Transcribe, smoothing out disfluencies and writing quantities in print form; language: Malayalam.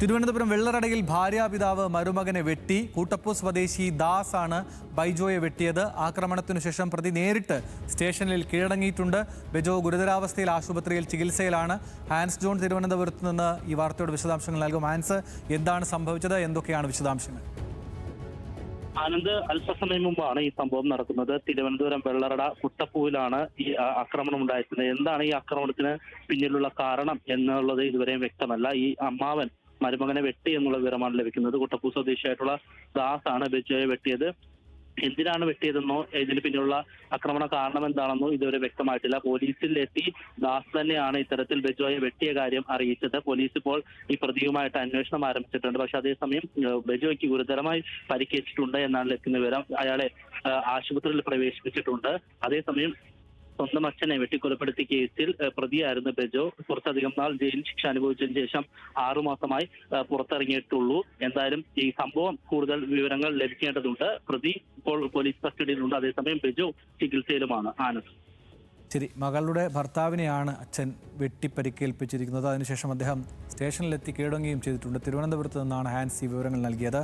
തിരുവനന്തപുരം വെള്ളറടയിൽ ഭാര്യാപിതാവ് മരുമകനെ വെട്ടി. കൂട്ടപ്പൂ സ്വദേശി ദാസ് ആണ് ബൈജോയെ വെട്ടിയത്. ആക്രമണത്തിനു ശേഷം പ്രതി നേരിട്ട് സ്റ്റേഷനിൽ കീഴടങ്ങിയിട്ടുണ്ട്. ബെജോ ഗുരുതരാവസ്ഥയിൽ ആശുപത്രിയിൽ ചികിത്സയിലാണ്. ഹാൻസ് ജോൺ തിരുവനന്തപുരത്ത് നിന്ന് ഈ വാർത്തയുടെ വിശദാംശങ്ങൾ നൽകും. ഹാൻസ്, എന്താണ് സംഭവിച്ചത്? എന്തൊക്കെയാണ് വിശദാംശങ്ങൾ? ആനന്ദ്, അല്പസമയം മുമ്പാണ് ഈ സംഭവം നടക്കുന്നത്. തിരുവനന്തപുരം വെള്ളറട കുട്ടപ്പൂവിലാണ് ഈ ആക്രമണം ഉണ്ടായിരിക്കുന്നത്. എന്താണ് ഈ ആക്രമണത്തിന് പിന്നിലുള്ള കാരണം എന്നുള്ളത് ഇതുവരെയും വ്യക്തമല്ല. ഈ അമ്മാവൻ മരുമകനെ വെട്ടി എന്നുള്ള വിവരമാണ് ലഭിക്കുന്നത്. കുട്ടപ്പൂ സ്വദേശിയായിട്ടുള്ള ദാസ് ആണ് ബെജോയെ വെട്ടിയത്. എന്തിനാണ് വെട്ടിയതെന്നോ ഇതിന് പിന്നിലുള്ള ആക്രമണ കാരണം എന്താണെന്നോ ഇതുവരെ വ്യക്തമായിട്ടില്ല. പോലീസിലെത്തി ദാസ് തന്നെയാണ് ഇത്തരത്തിൽ ബെജോയെ വെട്ടിയ കാര്യം അറിയിച്ചത്. പോലീസ് ഇപ്പോൾ ഈ പ്രതിയുമായിട്ട് അന്വേഷണം ആരംഭിച്ചിട്ടുണ്ട്. പക്ഷെ അതേസമയം ബെജോയ്ക്ക് ഗുരുതരമായി പരിക്കേറ്റിട്ടുണ്ട് എന്നാണ് ലഭിക്കുന്ന വിവരം. അയാളെ ആശുപത്രിയിൽ പ്രവേശിപ്പിച്ചിട്ടുണ്ട്. അതേസമയം സ്വന്തം അച്ഛനെ വെട്ടിക്കൊലപ്പെടുത്തിയ കേസിൽ പ്രതിയായിരുന്നു ബെജോ. കുറച്ചധികം നാൾ ജയിൽ ശിക്ഷ അനുഭവിച്ചതിന് ശേഷം 6 മാസമായി പുറത്തിറങ്ങിയിട്ടുള്ളൂ. എന്തായാലും ഈ സംഭവം കൂടുതൽ വിവരങ്ങൾ ലഭിക്കേണ്ടതുണ്ട്. പ്രതി ഇപ്പോൾ പോലീസ് കസ്റ്റഡിയിലുണ്ട്. അതേസമയം ബെജോ ചികിത്സയിലുമാണ്. ആനന്ദ്, ശരി, മകളുടെ ഭർത്താവിനെയാണ് അച്ഛൻ വെട്ടിപ്പരിക്കേൽപ്പിച്ചിരിക്കുന്നത്. അതിനുശേഷം അദ്ദേഹം സ്റ്റേഷനിലെത്തി കീഴടങ്ങുകയും ചെയ്തിട്ടുണ്ട്. തിരുവനന്തപുരത്ത് നിന്നാണ് ഹാൻസ് ഈ വിവരങ്ങൾ നൽകിയത്.